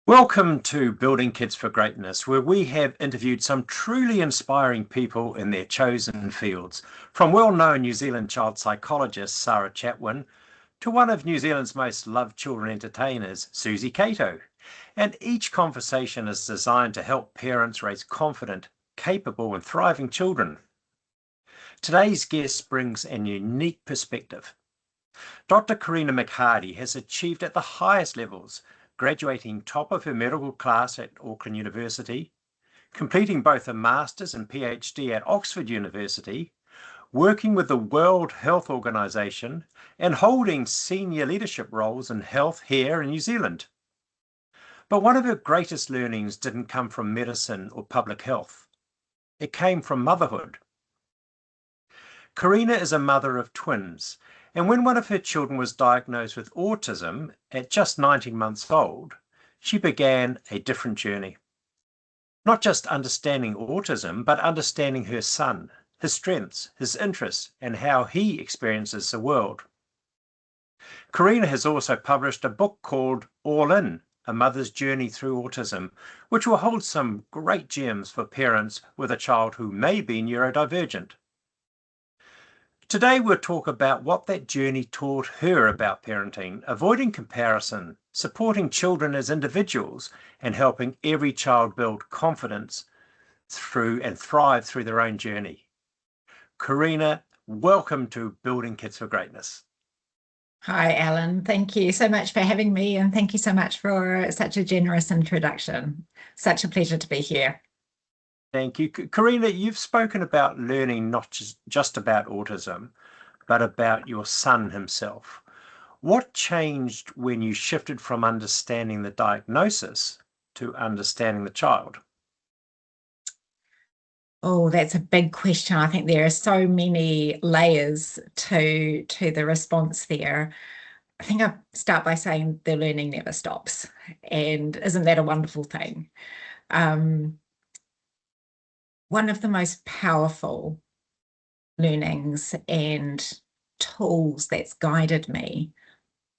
Welcome to Building Kids for Greatness, where we have interviewed some truly inspiring people in their chosen fields, from well-known New Zealand child psychologist Sarah Chatwin to one of New Zealand's most loved children entertainers, Susie Cato. And each conversation is designed to help parents raise confident, capable and thriving children. Today's guest brings an unique perspective. Dr Karina McHardy has achieved at the highest levels, graduating top of her medical class at Auckland University, completing both a master's and PhD at Oxford University, working with the World Health Organization, and holding senior leadership roles in health here in New Zealand. But one of her greatest learnings didn't come from medicine or public health. It came from motherhood. Karina is a mother of twins, and when one of her children was diagnosed with autism at just 19 months old, she began a different journey. Not just understanding autism, but understanding her son, his strengths, his interests, and how he experiences the world. Karina has also published a book called All In, A Mother's Journey Through Autism, which will hold some great gems for parents with a child who may be neurodivergent. Today we'll talk about what that journey taught her about parenting, avoiding comparison, supporting children as individuals, and helping every child build confidence through and thrive through their own journey. Karina, welcome to Building Kids for Greatness. Hi, Alan. Thank you so much for having me, and thank you so much for such a generous introduction. Such a pleasure to be here. Thank you. Karina, you've spoken about learning not just about autism, but about your son himself. What changed when you shifted from understanding the diagnosis to understanding the child? Oh, that's a big question. I think there are so many layers to the response there. I think I'll start by saying the learning never stops. And isn't that a wonderful thing? One of the most powerful learnings and tools that's guided me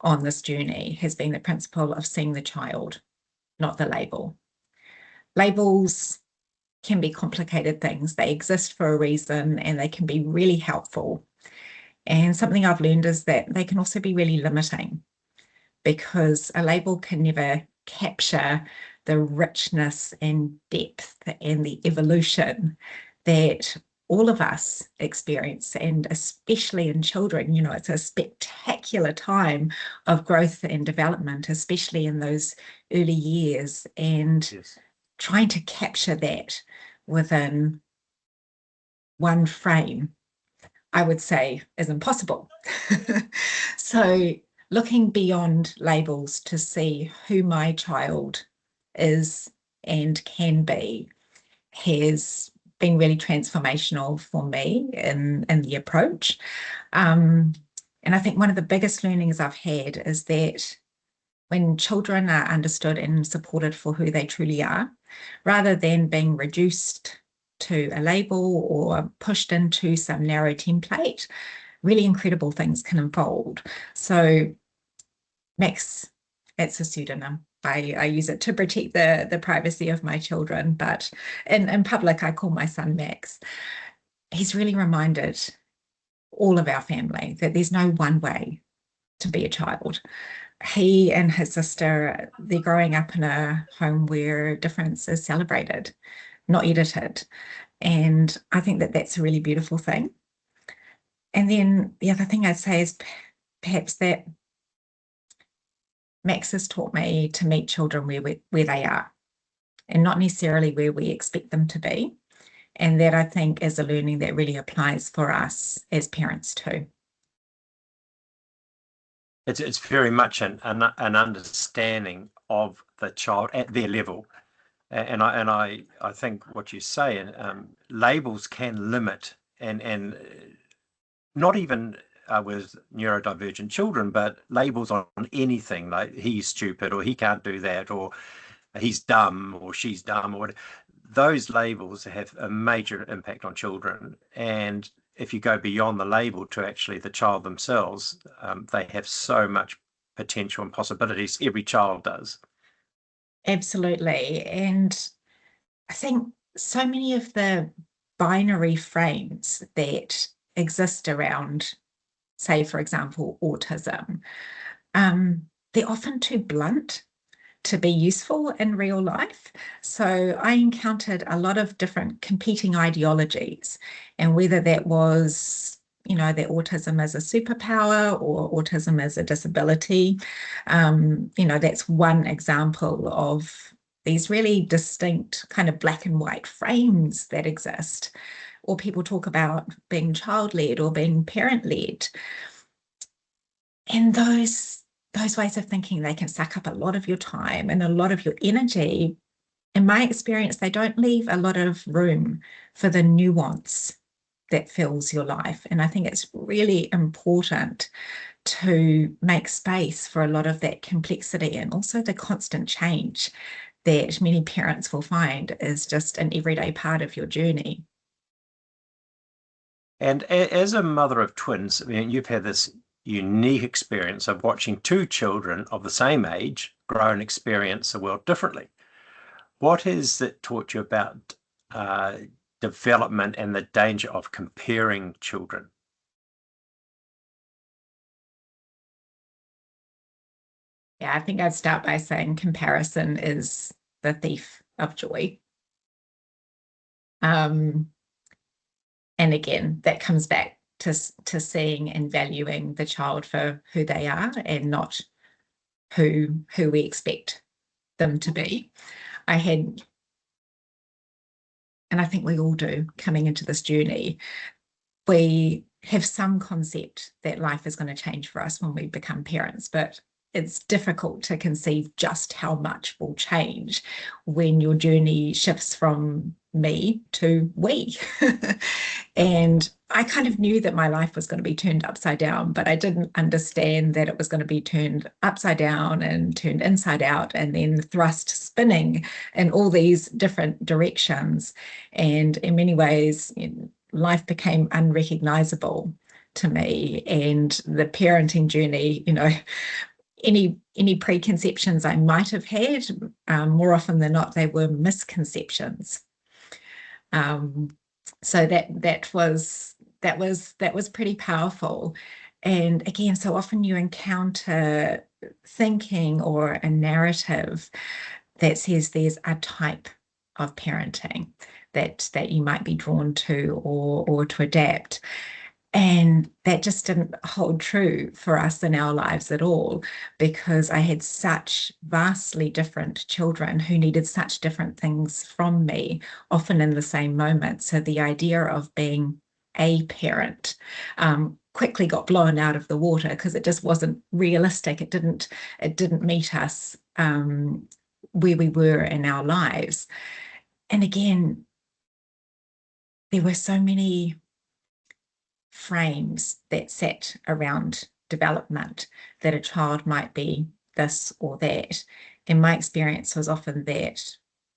on this journey has been the principle of seeing the child, not the label. Labels can be complicated things. They exist for a reason and they can be really helpful. And something I've learned is that they can also be really limiting, because a label can never capture the richness and depth and the evolution that all of us experience, and especially in children. You know, it's a spectacular time of growth and development, especially in those early years, and Yes. Trying to capture that within one frame, I would say, is impossible. So looking beyond labels to see who my child is and can be has been really transformational for me in the approach. And I think one of the biggest learnings I've had is that when children are understood and supported for who they truly are, rather than being reduced to a label or pushed into some narrow template, really incredible things can unfold. So Max, it's a pseudonym. I use it to protect the privacy of my children, but in public, I call my son Max. He's really reminded all of our family that there's no one way to be a child. He and his sister, they're growing up in a home where difference is celebrated, not edited. And I think that that's a really beautiful thing. And then the other thing I'd say is perhaps that Max has taught me to meet children where they are, and not necessarily where we expect them to be. And that, I think, is a learning that really applies for us as parents too. It's very much an understanding of the child at their level. And I think what you say, labels can limit, and not even with neurodivergent children, but labels on anything, like he's stupid or he can't do that, or he's dumb or she's dumb, or those labels have a major impact on children. And if you go beyond the label to actually the child themselves, they have so much potential and possibilities. Every child does. Absolutely. And I think so many of the binary frames that exist around, say, for example, autism, they're often too blunt to be useful in real life. So I encountered a lot of different competing ideologies, and whether that was, that autism is a superpower or autism is a disability, that's one example of these really distinct kind of black and white frames that exist. Or people talk about being child-led or being parent-led. And those ways of thinking, they can suck up a lot of your time and a lot of your energy. In my experience, they don't leave a lot of room for the nuance that fills your life. And I think it's really important to make space for a lot of that complexity and also the constant change that many parents will find is just an everyday part of your journey. And as a mother of twins, I mean, you've had this unique experience of watching two children of the same age grow and experience the world differently. What has it taught you about development and the danger of comparing children? Yeah, I think I'd start by saying comparison is the thief of joy. And again, that comes back to seeing and valuing the child for who they are and not who we expect them to be. And I think we all do, coming into this journey, we have some concept that life is going to change for us when we become parents, but it's difficult to conceive just how much will change when your journey shifts from me to we. And I kind of knew that my life was going to be turned upside down, but I didn't understand that it was going to be turned upside down and turned inside out and then thrust spinning in all these different directions. And in many ways, life became unrecognizable to me. And the parenting journey, any preconceptions I might have had, more often than not, they were misconceptions. So that was pretty powerful. And again, so often you encounter thinking or a narrative that says there's a type of parenting that you might be drawn to or to adapt. And that just didn't hold true for us in our lives at all, because I had such vastly different children who needed such different things from me, often in the same moment. So the idea of being a parent quickly got blown out of the water because it just wasn't realistic. It didn't meet us where we were in our lives. And again, there were so many frames that sat around development, that a child might be this or that. And my experience was often that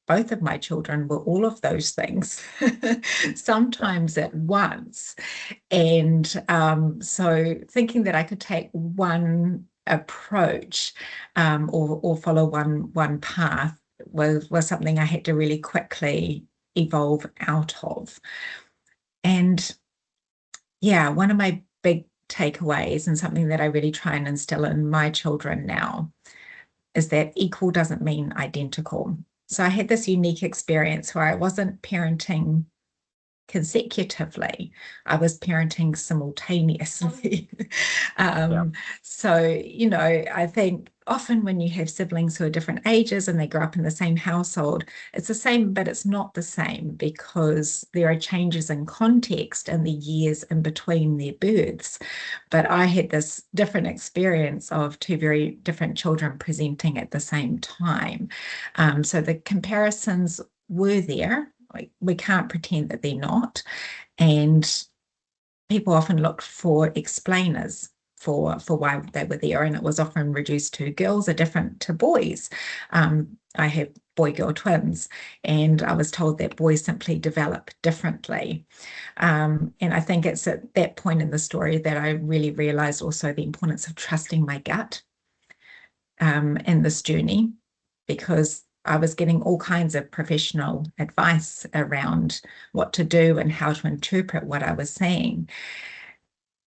both of my children were all of those things, sometimes at once. And so thinking that I could take one approach or follow one path was something I had to really quickly evolve out of. And yeah, one of my big takeaways and something that I really try and instill in my children now is that equal doesn't mean identical. So I had this unique experience where I wasn't parenting consecutively, I was parenting simultaneously. So, I think often when you have siblings who are different ages and they grow up in the same household, it's the same, but it's not the same because there are changes in context and the years in between their births. But I had this different experience of two very different children presenting at the same time. So the comparisons were there. We can't pretend that they're not. And people often looked for explainers for why they were there, and it was often reduced to girls are different to boys. I have boy-girl twins, and I was told that boys simply develop differently. And I think it's at that point in the story that I really realized also the importance of trusting my gut in this journey, because I was getting all kinds of professional advice around what to do and how to interpret what I was seeing.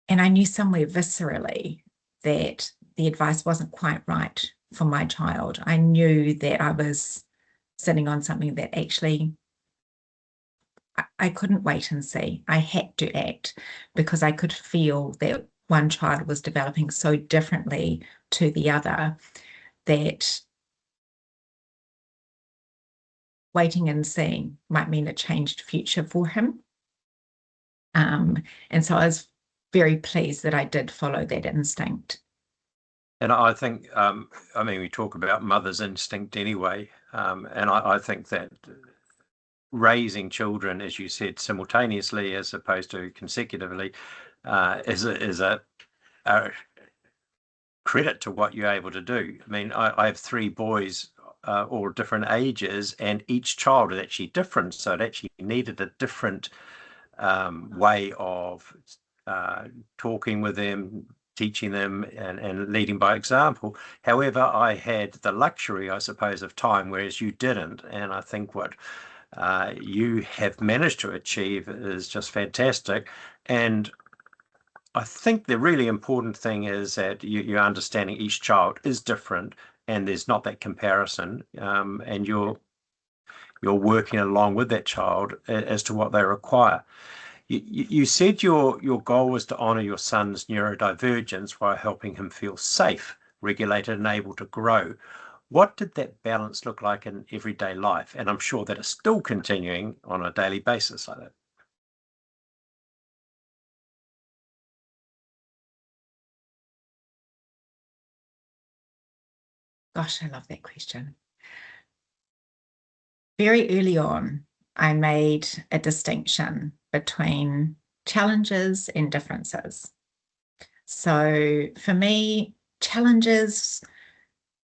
And I knew somewhere viscerally that the advice wasn't quite right for my child. I knew that I was sitting on something that actually I couldn't wait and see. I had to act because I could feel that one child was developing so differently to the other that waiting and seeing might mean a changed future for him. And so I was very pleased that I did follow that instinct. And I think, I mean, we talk about mother's instinct anyway, and I think that raising children, as you said, simultaneously as opposed to consecutively, is a credit to what you're able to do. I mean, I have 3 boys, all different ages, and each child is actually different, so it actually needed a different way of talking with them, teaching them, and leading by example. However, I had the luxury, I suppose, of time, whereas you didn't. And I think what you have managed to achieve is just fantastic. And I think the really important thing is that you're understanding each child is different, and there's not that comparison, and you're working along with that child as to what they require. You said your goal was to honour your son's neurodivergence while helping him feel safe, regulated, and able to grow. What did that balance look like in everyday life? And I'm sure that it's still continuing on a daily basis like that. Gosh, I love that question. Very early on, I made a distinction between challenges and differences. So for me, challenges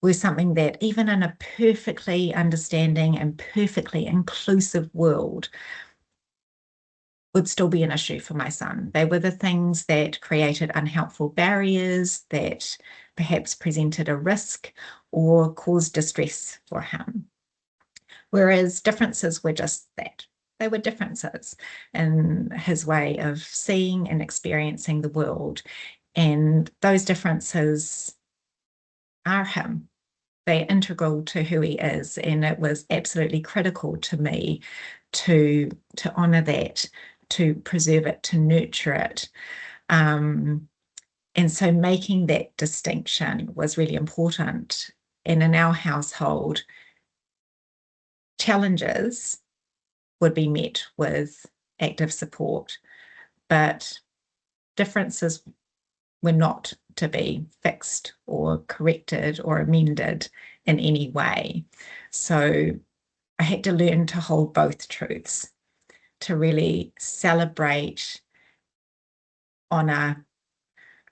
were something that even in a perfectly understanding and perfectly inclusive world would still be an issue for my son. They were the things that created unhelpful barriers, that perhaps presented a risk or caused distress for him. Whereas differences were just that. They were differences in his way of seeing and experiencing the world. And those differences are him. They're integral to who he is. And it was absolutely critical to me to honour that, to preserve it, to nurture it. And so making that distinction was really important. And in our household, challenges would be met with active support, but differences were not to be fixed or corrected or amended in any way. So I had to learn to hold both truths, to really celebrate, honour,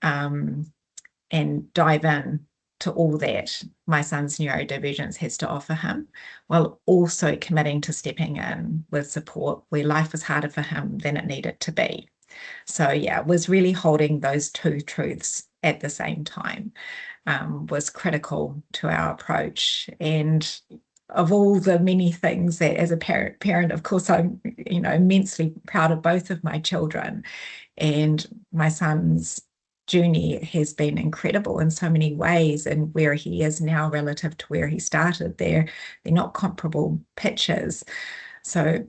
and dive in to all that my son's neurodivergence has to offer him, while also committing to stepping in with support where life was harder for him than it needed to be. So yeah, was really holding those 2 truths at the same time was critical to our approach. And of all the many things that as a parent, of course, I'm immensely proud of both of my children, and my son's journey has been incredible in so many ways, and where he is now relative to where he started, they're not comparable pictures. So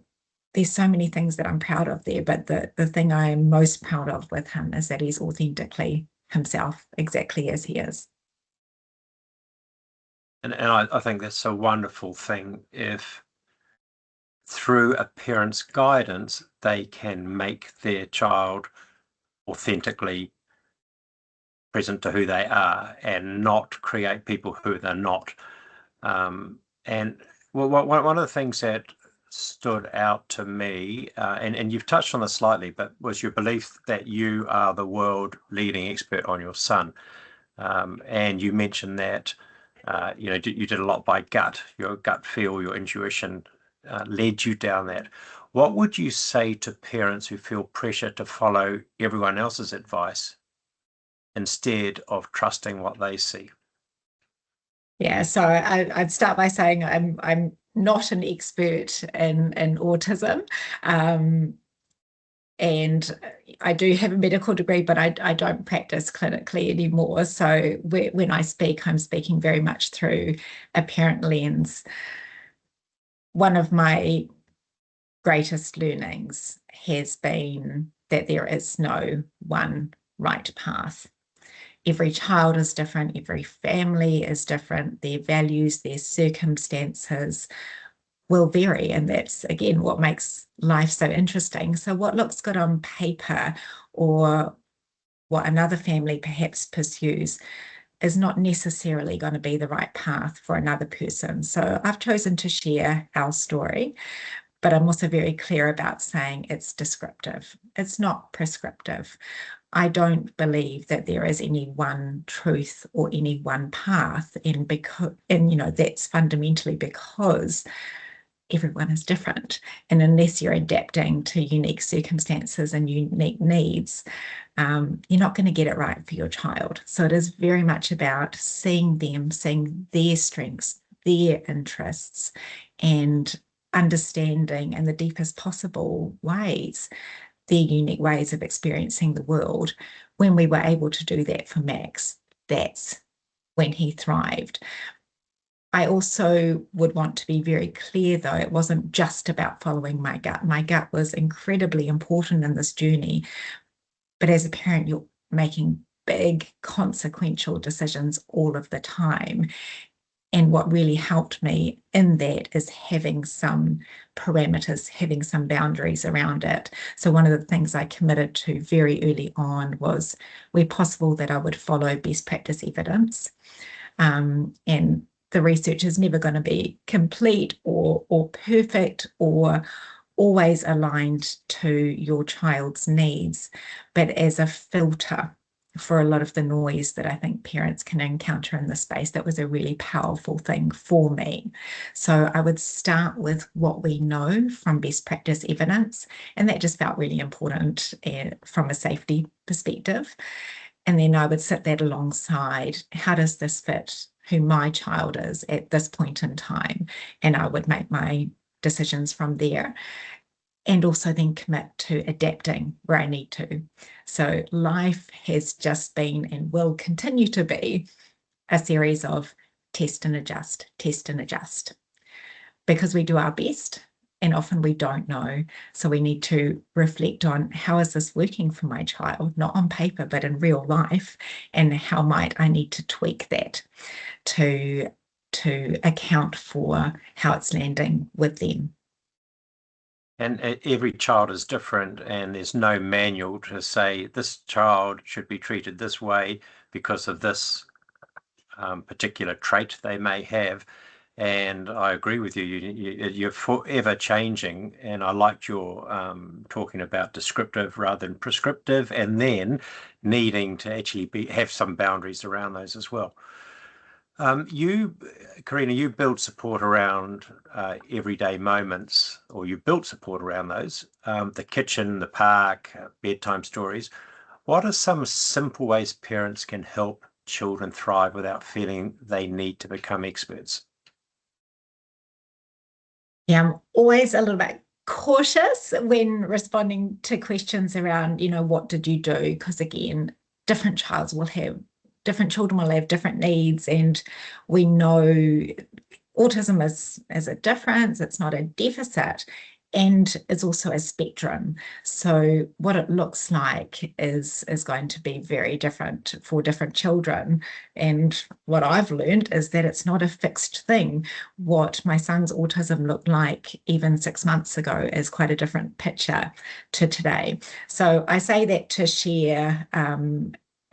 there's so many things that I'm proud of there, but the thing I am most proud of with him is that he's authentically himself, exactly as he is. And I think that's a wonderful thing if through a parent's guidance, they can make their child authentically present to who they are and not create people who they're not. And well, one of the things that stood out to me, and you've touched on this slightly, but was your belief that you are the world leading expert on your son. And you mentioned that you did a lot by gut, your gut feel, your intuition led you down that. What would you say to parents who feel pressure to follow everyone else's advice instead of trusting what they see? Yeah, so I'd start by saying I'm not an expert in autism. And I do have a medical degree, but I don't practice clinically anymore. So when I speak, I'm speaking very much through a parent lens. One of my greatest learnings has been that there is no one right path. Every child is different, every family is different, their values, their circumstances will vary. And that's, again, what makes life so interesting. So what looks good on paper, or what another family perhaps pursues, is not necessarily going to be the right path for another person. So I've chosen to share our story, but I'm also very clear about saying it's descriptive. It's not prescriptive. I don't believe that there is any one truth or any one path, and that's fundamentally because everyone is different. And unless you're adapting to unique circumstances and unique needs, you're not going to get it right for your child. So it is very much about seeing them, seeing their strengths, their interests, and understanding in the deepest possible ways their unique ways of experiencing the world. When we were able to do that for Max, that's when he thrived. I also would want to be very clear, though, it wasn't just about following my gut. My gut was incredibly important in this journey. But as a parent, you're making big, consequential decisions all of the time. And what really helped me in that is having some parameters, having some boundaries around it. So one of the things I committed to very early on was, where possible, that I would follow best practice evidence. And the research is never going to be complete or perfect or always aligned to your child's needs, but as a filter for a lot of the noise that I think parents can encounter in this space, that was a really powerful thing for me. So I would start with what we know from best practice evidence, and that just felt really important from a safety perspective. And then I would sit that alongside, how does this fit who my child is at this point in time? And I would make my decisions from there, and also then commit to adapting where I need to. So life has just been and will continue to be a series of test and adjust, because we do our best and often we don't know. So we need to reflect on, how is this working for my child, not on paper, but in real life, and how might I need to tweak that to account for how it's landing with them. And every child is different, and there's no manual to say this child should be treated this way because of this particular trait they may have. And I agree with you. You're forever changing. And I liked your talking about descriptive rather than prescriptive, and then needing to actually have some boundaries around those as well. Karina, you build support around everyday moments, or you built support around those, the kitchen, the park, bedtime stories. What are some simple ways parents can help children thrive without feeling they need to become experts? Yeah, I'm always a little bit cautious when responding to questions around, what did you do? Because again, different children will have different needs, and we know autism is a difference, it's not a deficit, and it's also a spectrum. So what it looks like is going to be very different for different children. And what I've learned is that it's not a fixed thing. What my son's autism looked like even 6 months ago is quite a different picture to today. So I say that to share,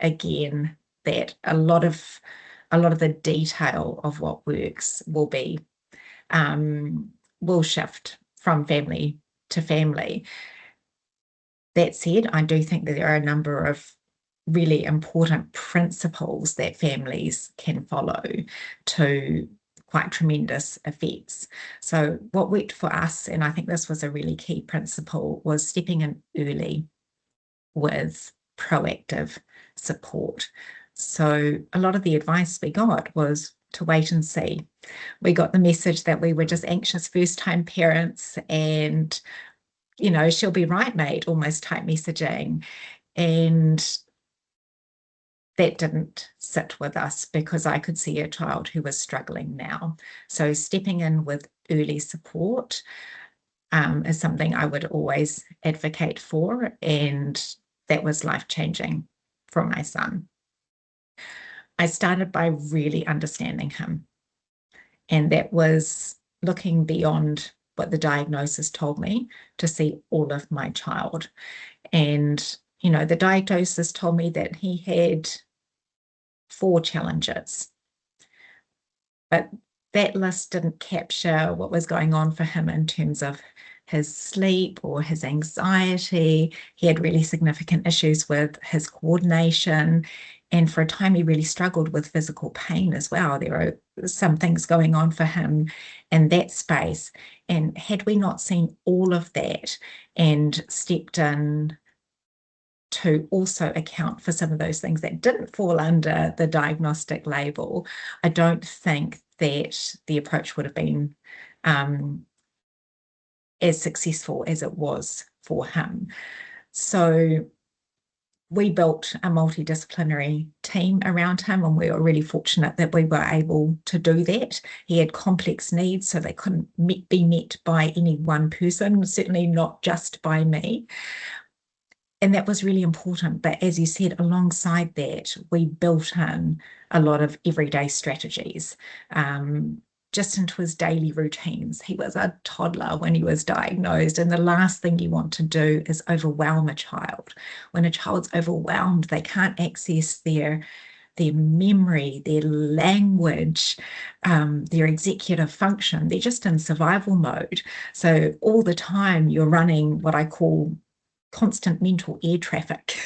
again, that a lot of the detail of what works will shift from family to family. That said, I do think that there are a number of really important principles that families can follow to quite tremendous effects. So what worked for us, and I think this was a really key principle, was stepping in early with proactive support. So a lot of the advice we got was, to wait and see. We got the message that we were just anxious first-time parents and, you know, she'll be right, mate, almost type messaging. And that didn't sit with us because I could see a child who was struggling now. So stepping in with early support is something I would always advocate for, and that was life-changing for my son. I started by really understanding him, and that was looking beyond what the diagnosis told me to see all of my child. And, you know, the diagnosis told me that he had 4 challenges, but that list didn't capture what was going on for him in terms of his sleep or his anxiety. He had really significant issues with his coordination. And for a time, he really struggled with physical pain as well. There are some things going on for him in that space. And had we not seen all of that and stepped in to also account for some of those things that didn't fall under the diagnostic label, I don't think that the approach would have been as successful as it was for him. So we built a multidisciplinary team around him, and we were really fortunate that we were able to do that. He had complex needs, so they couldn't be met by any one person, certainly not just by me. And that was really important. But as you said, alongside that, we built in a lot of everyday strategies, just into his daily routines. He was a toddler when he was diagnosed, and the last thing you want to do is overwhelm a child. When a child's overwhelmed, they can't access their memory, their language, their executive function. They're just in survival mode. So all the time you're running what I call constant mental air traffic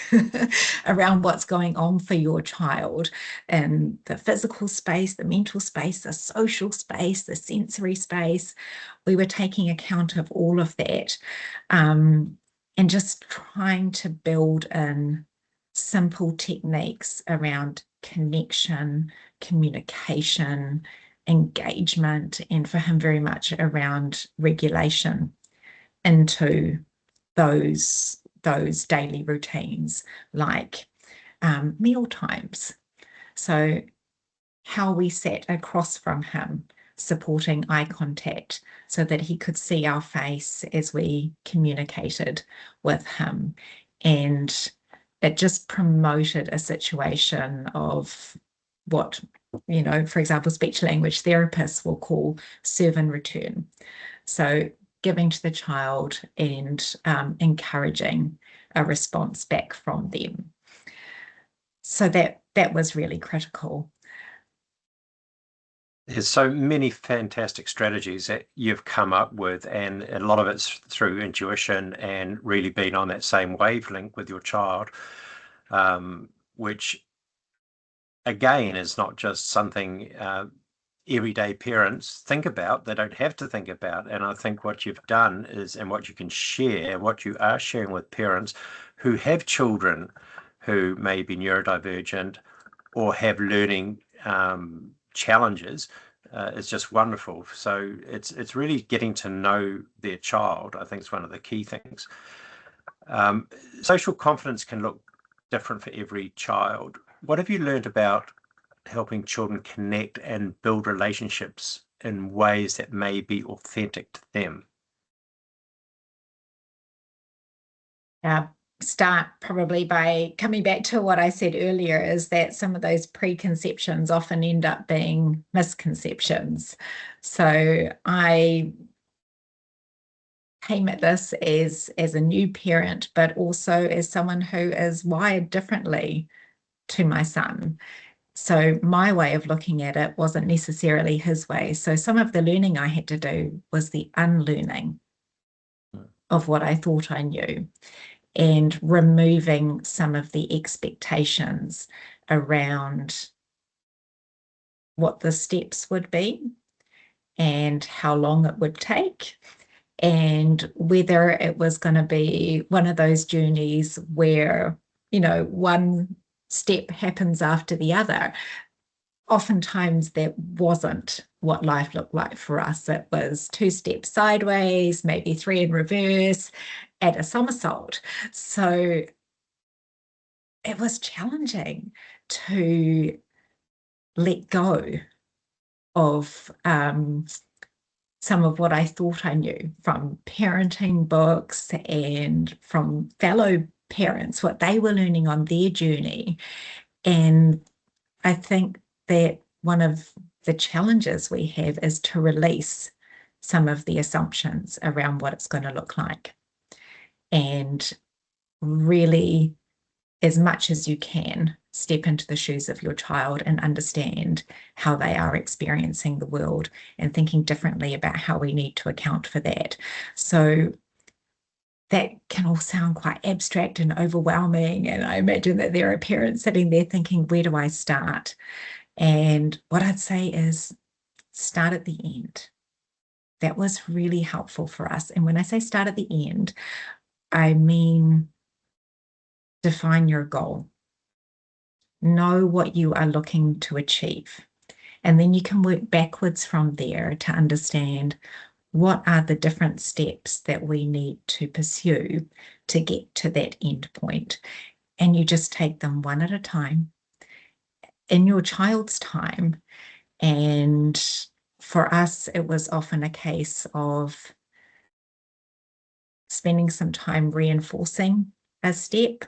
around what's going on for your child, and the physical space, the mental space, the social space, the sensory space. We were taking account of all of that, and just trying to build in simple techniques around connection, communication, engagement, and for him very much around regulation into those daily routines, like meal times. So how we sat across from him, supporting eye contact so that he could see our face as we communicated with him. And it just promoted a situation of what, you know, for example, speech language therapists will call serve and return. So giving to the child and encouraging a response back from them. So that was really critical. There's so many fantastic strategies that you've come up with, and a lot of it's through intuition and really being on that same wavelength with your child, which again is not just something everyday parents think about. They don't have to think about. And I think what you've done is, and what you can share, what you are sharing with parents who have children who may be neurodivergent or have learning challenges, is just wonderful. So it's really getting to know their child, I think, is one of the key things. Social confidence can look different for every child. What have you learned about helping children connect and build relationships in ways that may be authentic to them? Start probably by coming back to what I said earlier, is that some of those preconceptions often end up being misconceptions. So I came at this as a new parent, but also as someone who is wired differently to my son. So my way of looking at it wasn't necessarily his way. So some of the learning I had to do was the unlearning of what I thought I knew, and removing some of the expectations around what the steps would be and how long it would take, and whether it was going to be one of those journeys where, you know, one step happens after the other. oftentimes that wasn't what life looked like for us. It was 2 steps sideways, maybe 3 in reverse, at a somersault. So it was challenging to let go of some of what I thought I knew from parenting books and from fellow parents, what they were learning on their journey. And I think that one of the challenges we have is to release some of the assumptions around what it's going to look like, and really, as much as you can, step into the shoes of your child and understand how they are experiencing the world and thinking differently about how we need to account for that. So that can all sound quite abstract and overwhelming. And I imagine that there are parents sitting there thinking, where do I start? And what I'd say is start at the end. That was really helpful for us. And when I say start at the end, I mean define your goal. Know what you are looking to achieve. And then you can work backwards from there to understand what are the different steps that we need to pursue to get to that end point. And you just take them one at a time in your child's time. And for us, it was often a case of spending some time reinforcing a step,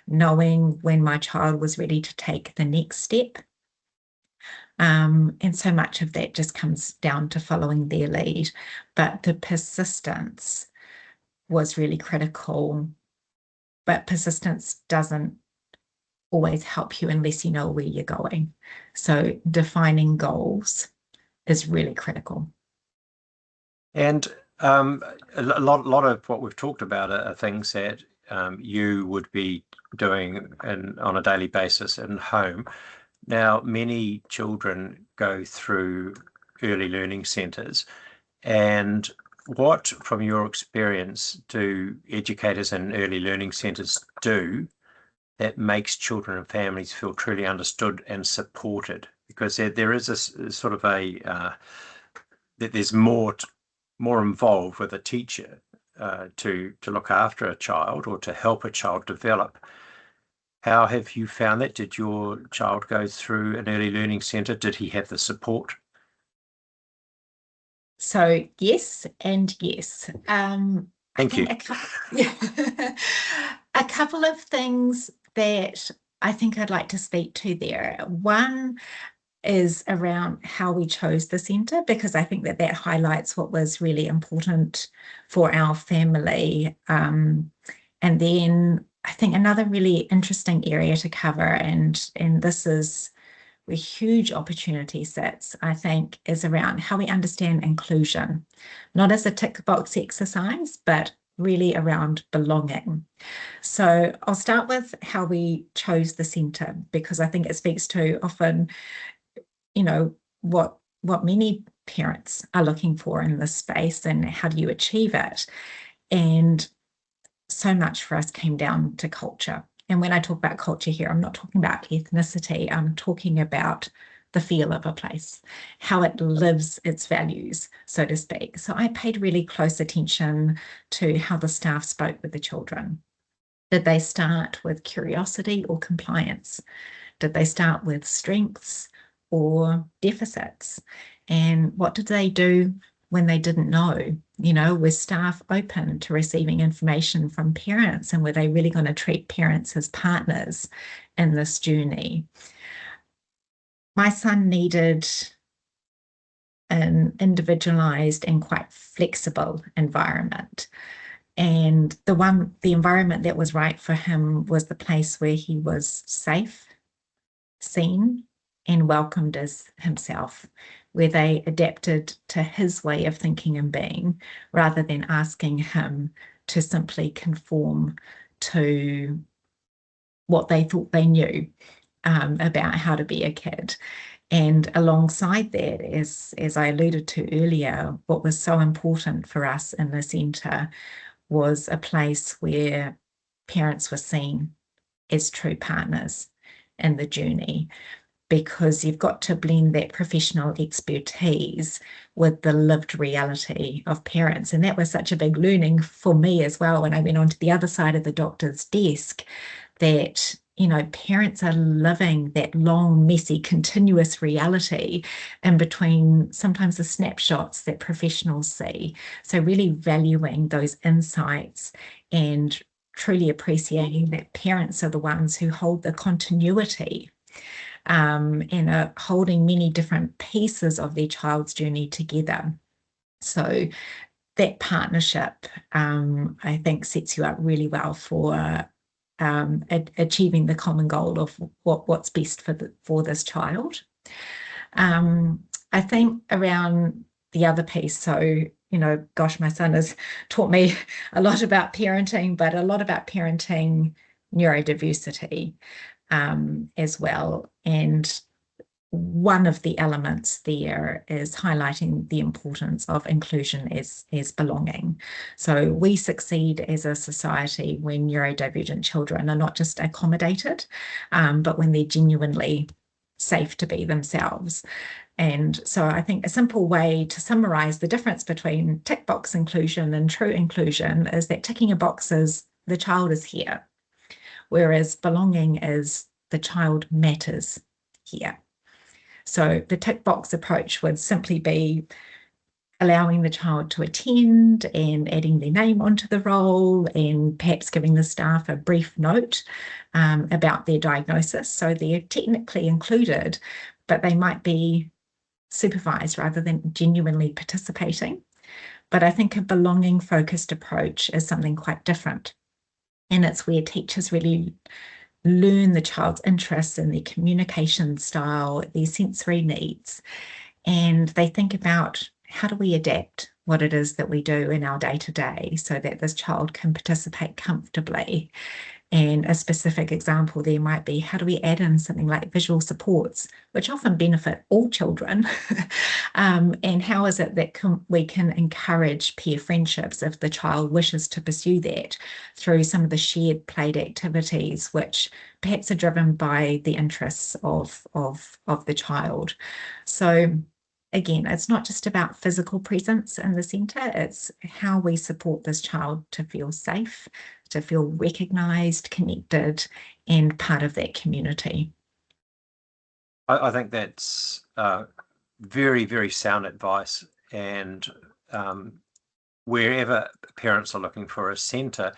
knowing when my child was ready to take the next step. And so much of that just comes down to following their lead. But the persistence was really critical. But persistence doesn't always help you unless you know where you're going. So defining goals is really critical. And a lot of what we've talked about are things that you would be doing on a daily basis in home. Now, many children go through early learning centres, and what, from your experience, do educators in early learning centres do that makes children and families feel truly understood and supported? Because there is a sort of that there's more involved with a teacher to look after a child or to help a child develop. How have you found that? Did your child go through an early learning centre? Did he have the support? So yes and yes. Thank you. A couple of things that I think I'd like to speak to there. One is around how we chose the centre, because I think that highlights what was really important for our family. And then I think another really interesting area to cover, and this is where huge opportunity sits, I think, is around how we understand inclusion, not as a tick box exercise, but really around belonging. So I'll start with how we chose the centre, because I think it speaks to often, what many parents are looking for in this space and how do you achieve it. And so much for us came down to culture. And when I talk about culture here, I'm not talking about ethnicity. I'm talking about the feel of a place, how it lives its values, so to speak. So I paid really close attention to how the staff spoke with the children. Did they start with curiosity or compliance? Did they start with strengths or deficits? And what did they do when they didn't know? Were staff open to receiving information from parents, and were they really going to treat parents as partners in this journey? My son needed an individualized and quite flexible environment. And the environment that was right for him was the place where he was safe, seen, and welcomed as himself, where they adapted to his way of thinking and being, rather than asking him to simply conform to what they thought they knew about how to be a kid. And alongside that, as I alluded to earlier, what was so important for us in the centre was a place where parents were seen as true partners in the journey. because you've got to blend that professional expertise with the lived reality of parents. And that was such a big learning for me as well when I went onto the other side of the doctor's desk, that, you know, parents are living that long, messy, continuous reality in between sometimes the snapshots that professionals see. So really valuing those insights and truly appreciating that parents are the ones who hold the continuity and are holding many different pieces of their child's journey together. So that partnership, I think, sets you up really well for achieving the common goal of what's best for this child. I think around the other piece, so, you know, gosh, my son has taught me a lot about parenting, but a lot about parenting neurodiversity as well. And one of the elements there is highlighting the importance of inclusion as belonging. So we succeed as a society when neurodivergent children are not just accommodated, but when they're genuinely safe to be themselves. And so I think a simple way to summarize the difference between tick box inclusion and true inclusion is that ticking a box is the child is here, whereas belonging is the child matters here. So the tick box approach would simply be allowing the child to attend and adding their name onto the roll and perhaps giving the staff a brief note about their diagnosis. So they're technically included, but they might be supervised rather than genuinely participating. But I think a belonging focused approach is something quite different. And it's where teachers really learn the child's interests and their communication style, their sensory needs, and they think about how do we adapt what it is that we do in our day-to-day so that this child can participate comfortably. And a specific example there might be, how do we add in something like visual supports, which often benefit all children? And how is it that we can encourage peer friendships if the child wishes to pursue that through some of the shared played activities, which perhaps are driven by the interests of the child. So again, it's not just about physical presence in the centre, it's how we support this child to feel safe, to feel recognised, connected, and part of that community. I think that's very, very sound advice. And wherever parents are looking for a centre,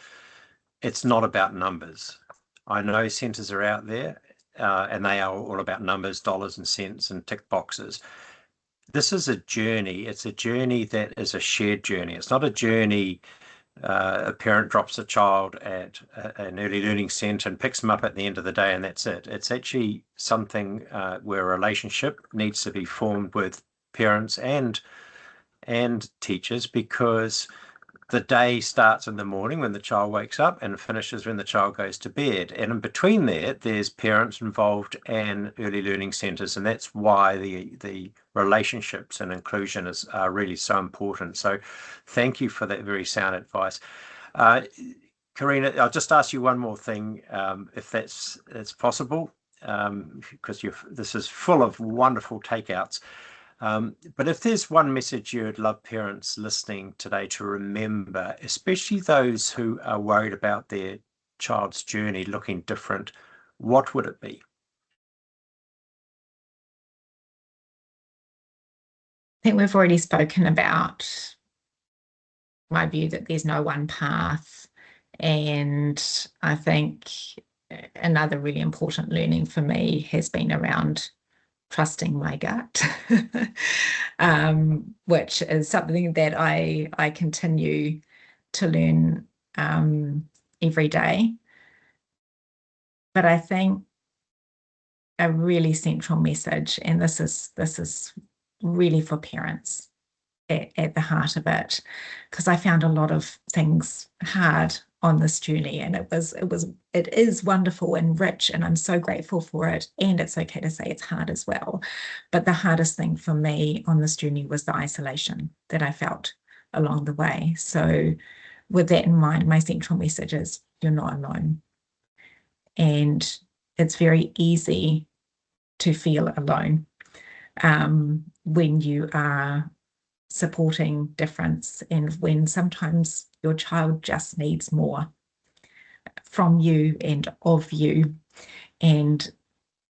it's not about numbers. I know centres are out there and they are all about numbers, dollars and cents and tick boxes. This is a journey. It's a journey that is a shared journey. It's not a journey a parent drops a child at an early learning centre and picks them up at the end of the day and that's it. It's actually something where a relationship needs to be formed with parents and teachers, because the day starts in the morning when the child wakes up and finishes when the child goes to bed. And in between there's parents involved and early learning centres, and that's why the relationships and inclusion are really so important. So thank you for that very sound advice. Karina, I'll just ask you one more thing, if that's possible, because this is full of wonderful takeouts. But if there's one message you'd love parents listening today to remember, especially those who are worried about their child's journey looking different, what would it be? I think we've already spoken about my view that there's no one path. And I think another really important learning for me has been around trusting my gut, which is something that I continue to learn every day. But I think a really central message, and this is really for parents at the heart of it, because I found a lot of things hard on this journey, and it is wonderful and rich, and I'm so grateful for it, and it's okay to say it's hard as well. But the hardest thing for me on this journey was the isolation that I felt along the way. So with that in mind, my central message is you're not alone. And it's very easy to feel alone when you are supporting difference, and when sometimes your child just needs more from you and of you, and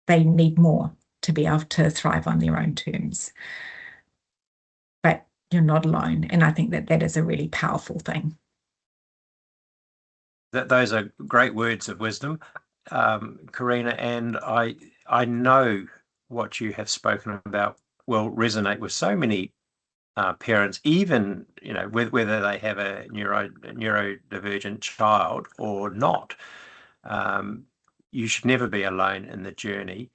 they need more to be able to thrive on their own terms. But you're not alone, and I think that that is a really powerful thing. Those are great words of wisdom, Karina, and I know what you have spoken about will resonate with so many parents, even whether they have a neurodivergent child or not. You should never be alone in the journey.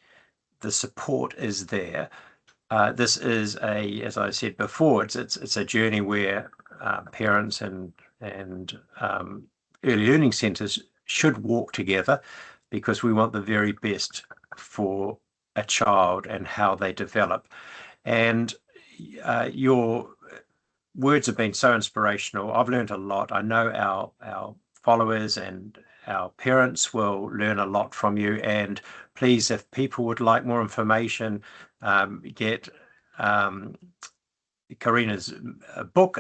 The support is there. This is as I said before, it's a journey where parents and early learning centres should walk together, because we want the very best for a child and how they develop. And your words have been so inspirational. I've learned a lot. I know our followers and our parents will learn a lot from you. And please, if people would like more information, get Karina's book,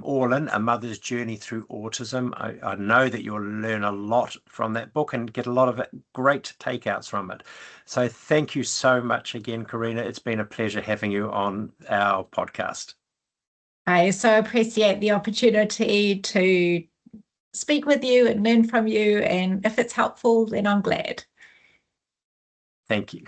All In, A Mother's Journey Through Autism. I know that you'll learn a lot from that book and get a lot of great takeouts from it. So thank you so much again, Karina. It's been a pleasure having you on our podcast. I so appreciate the opportunity to speak with you and learn from you. And if it's helpful, then I'm glad. Thank you.